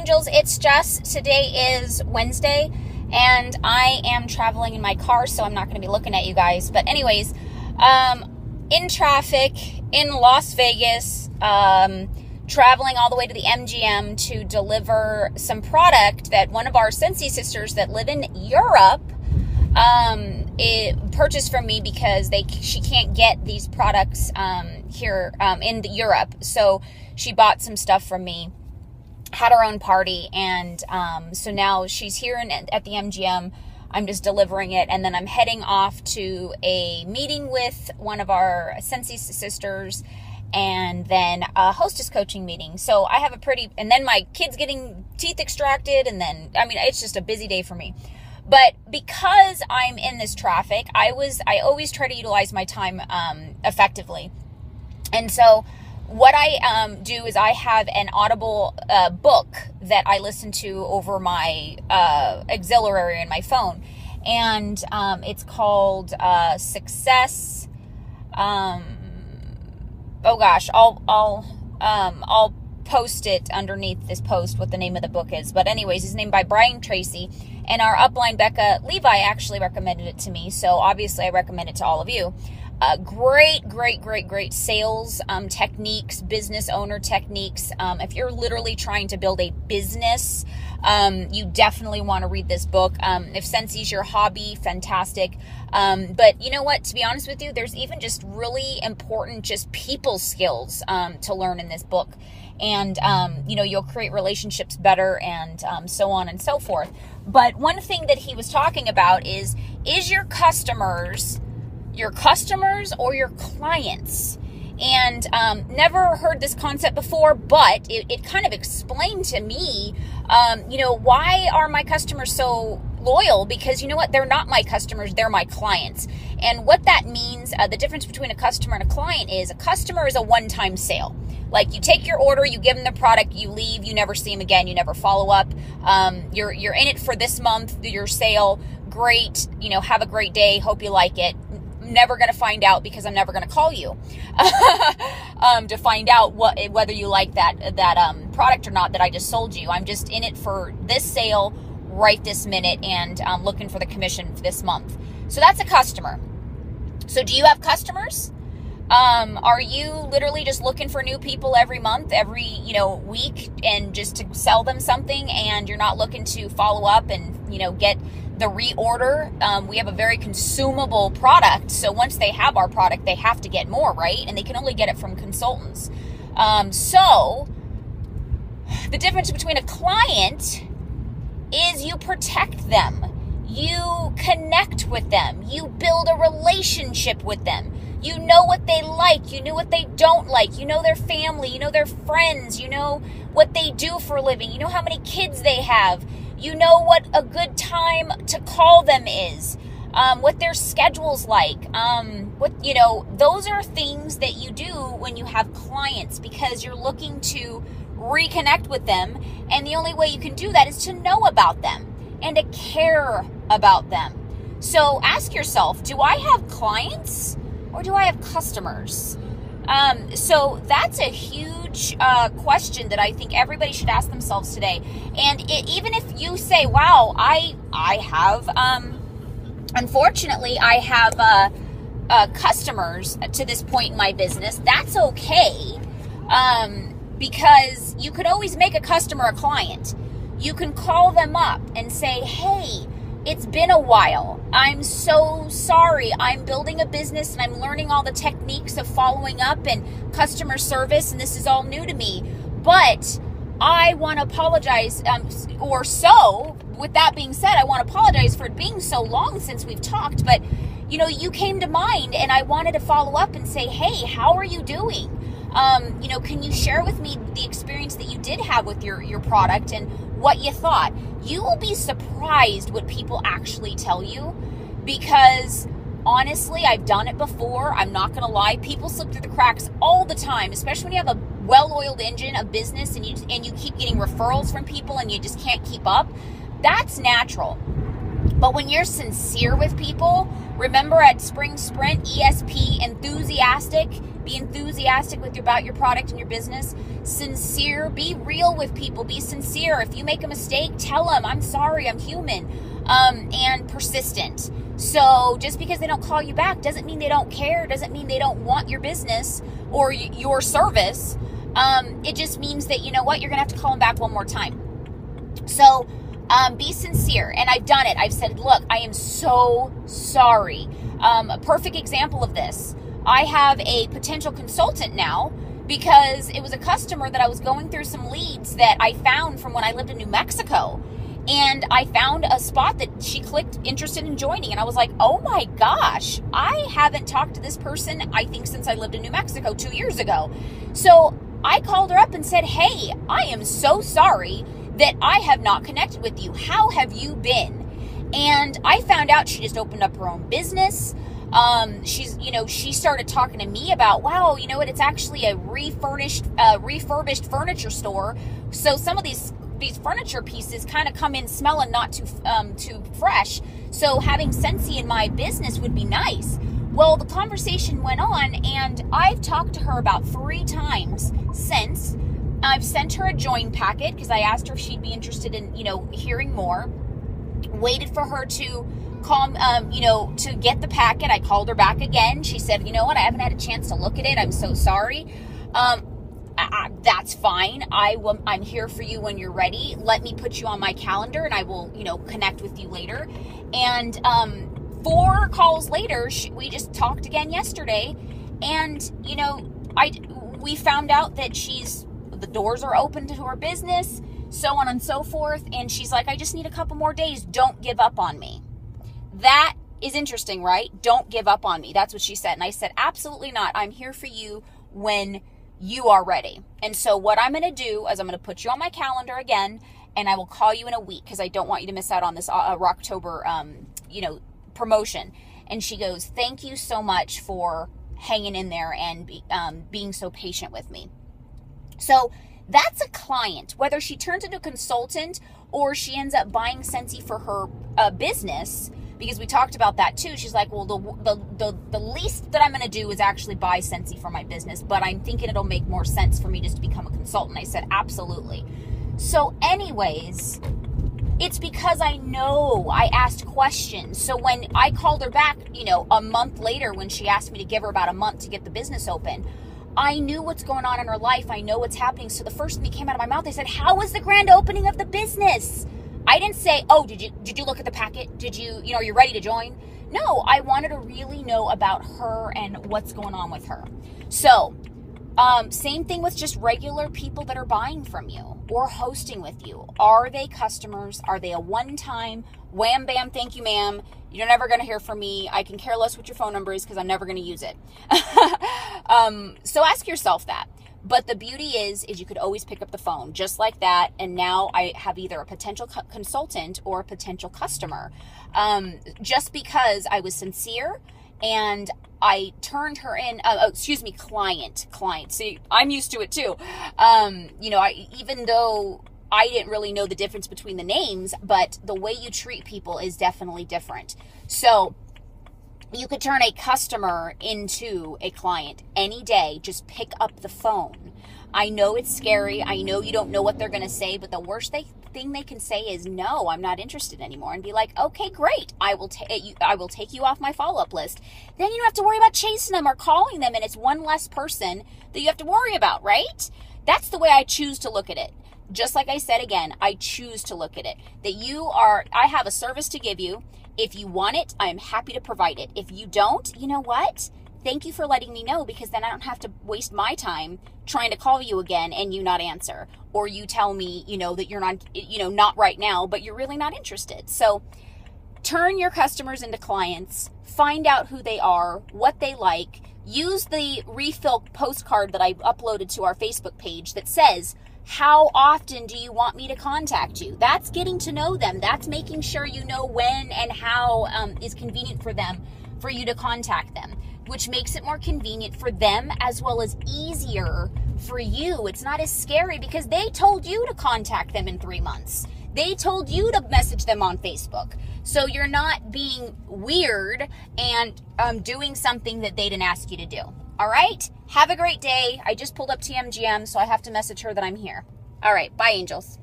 angels, it's Jess. Today is Wednesday, and I am traveling in my car, so I'm not going to be looking at you guys. But anyways, in traffic in Las Vegas, traveling all the way to the MGM to deliver some product that one of our Scentsy sisters that live in Europe purchased from me because she can't get these products here in Europe. So she bought some stuff from me, had her own party, and so now she's here at the MGM. I'm just delivering it, and then I'm heading off to a meeting with one of our Scentsy sisters, and then a hostess coaching meeting. So I have and then my kid's getting teeth extracted, and then, it's just a busy day for me. But because I'm in this traffic, I always try to utilize my time effectively. And so what I do is I have an Audible book that I listen to over my auxiliary in my phone, and it's called Success. Oh gosh, I'll post it underneath this post what the name of the book is. But anyways, it's named by Brian Tracy, and our upline Becca Levi actually recommended it to me, so obviously I recommend it to all of you. Great sales techniques, business owner techniques. If you're literally trying to build a business, you definitely want to read this book. If Scentsy's your hobby, fantastic. But you know what? To be honest with you, there's even just really important just people skills to learn in this book. And, you'll create relationships better, and so on and so forth. But one thing that he was talking about is your customers or your clients? And never heard this concept before, but it kind of explained to me, why are my customers so loyal? Because you know what? They're not my customers, they're my clients. And what that means, the difference between a customer and a client is a customer is a one-time sale. Like, you take your order, you give them the product, you leave, you never see them again, you never follow up. You're in it for this month, your sale, great, have a great day, hope you like it. Never going to find out because I'm never going to call you to find out whether you like that product or not that I just sold you. I'm just in it for this sale right this minute, and looking for the commission for this month. So that's a customer. So do you have customers? Are you literally just looking for new people every month, every week, and just to sell them something, and you're not looking to follow up and get the reorder? We have a very consumable product, so once they have our product, they have to get more, right? And they can only get it from consultants. So the difference between a client is you protect them, you connect with them, you build a relationship with them. You know what they like, you know what they don't like, you know their family, you know their friends, you know what they do for a living, you know how many kids they have, you know what a good time to call them is, what their schedule's like, those are things that you do when you have clients, because you're looking to reconnect with them, and the only way you can do that is to know about them and to care about them. So ask yourself, do I have clients or do I have customers? So that's a huge question that I think everybody should ask themselves today. And even if you say, wow, I have, unfortunately, I have customers to this point in my business, that's okay. Because you could always make a customer a client. You can call them up and say, hey, it's been a while. I'm so sorry. I'm building a business and I'm learning all the techniques of following up and customer service, and this is all new to me. But I want to apologize. With that being said, I want to apologize for it being so long since we've talked. But, you came to mind, and I wanted to follow up and say, hey, how are you doing? Can you share with me the experience that you did have with your product and what you thought? You will be surprised what people actually tell you, because honestly, I've done it before. I'm not going to lie. People slip through the cracks all the time, especially when you have a well-oiled engine of business and you keep getting referrals from people and you just can't keep up. That's natural. But when you're sincere with people, remember at Spring Sprint, ESP, enthusiastic, Be enthusiastic about your product and your business. Sincere. Be real with people. Be sincere. If you make a mistake, tell them, I'm sorry, I'm human. And persistent. So just because they don't call you back doesn't mean they don't care, doesn't mean they don't want your business or your service. It just means that, you know what, you're going to have to call them back one more time. So be sincere. And I've done it. I've said, look, I am so sorry. A perfect example of this. I have a potential consultant now because it was a customer that I was going through some leads that I found from when I lived in New Mexico. And I found a spot that she clicked interested in joining. And I was like, oh my gosh, I haven't talked to this person, I think, since I lived in New Mexico 2 years ago. So I called her up and said, hey, I am so sorry that I have not connected with you. How have you been? And I found out she just opened up her own business. She started talking to me about, wow, you know what? It's actually a refurbished furniture store. So some of these furniture pieces kind of come in smelling not too fresh. So having Scentsy in my business would be nice. Well, the conversation went on, and I've talked to her about 3 times since. I've sent her a join packet because I asked her if she'd be interested in, hearing more. Waited for her to call, to get the packet. I called her back again. She said, you know what? I haven't had a chance to look at it. I'm so sorry. That's fine. I'm here for you when you're ready. Let me put you on my calendar and I will, connect with you later. And 4 calls later, we just talked again yesterday. And, we found out that the doors are open to her business, so on and so forth. And she's like, I just need a couple more days. Don't give up on me. That is interesting, right? Don't give up on me. That's what she said. And I said, absolutely not. I'm here for you when you are ready. And so what I'm going to do is I'm going to put you on my calendar again, and I will call you in a week because I don't want you to miss out on this Rocktober, promotion. And she goes, thank you so much for hanging in there and being so patient with me. So that's a client, whether she turns into a consultant or she ends up buying Scentsy for her business, because we talked about that too. She's like, well, the least that I'm going to do is actually buy Scentsy for my business, but I'm thinking it'll make more sense for me just to become a consultant. I said, absolutely. So anyways, it's because I asked questions. So when I called her back, a month later, when she asked me to give her about a month to get the business open, I knew what's going on in her life. I know what's happening. So the first thing that came out of my mouth, I said, how was the grand opening of the business? I didn't say, oh, did you look at the packet? Did you, are you ready to join? No, I wanted to really know about her and what's going on with her. So, same thing with just regular people that are buying from you or hosting with you. Are they customers? Are they a one-time, wham, bam, thank you, ma'am, you're never going to hear from me. I can care less what your phone number is because I'm never going to use it. So ask yourself that. But the beauty is you could always pick up the phone just like that. And now I have either a potential consultant or a potential customer. Just because I was sincere and I turned her in, client. See, I'm used to it too. Even though I didn't really know the difference between the names, but the way you treat people is definitely different. So you could turn a customer into a client any day. Just pick up the phone. I know it's scary. I know you don't know what they're going to say, but the worst thing they can say is, no, I'm not interested anymore. And be like, okay, great. I will take you off my follow-up list. Then you don't have to worry about chasing them or calling them. And it's one less person that you have to worry about, right? That's the way I choose to look at it. Just like I said again, I choose to look at it. I have a service to give you. If you want it, I'm happy to provide it. If you don't, you know what? Thank you for letting me know, because then I don't have to waste my time trying to call you again and you not answer. Or you tell me, that you're not, not right now, but you're really not interested. So turn your customers into clients. Find out who they are, what they like. Use the refill postcard that I uploaded to our Facebook page that says, how often do you want me to contact you? That's getting to know them. That's making sure you know when and how is convenient for them, for you to contact them, which makes it more convenient for them as well as easier for you. It's not as scary because they told you to contact them in 3 months. They told you to message them on Facebook. So you're not being weird and doing something that they didn't ask you to do. All right? Have a great day. I just pulled up to MGM, so I have to message her that I'm here. All right. Bye, angels.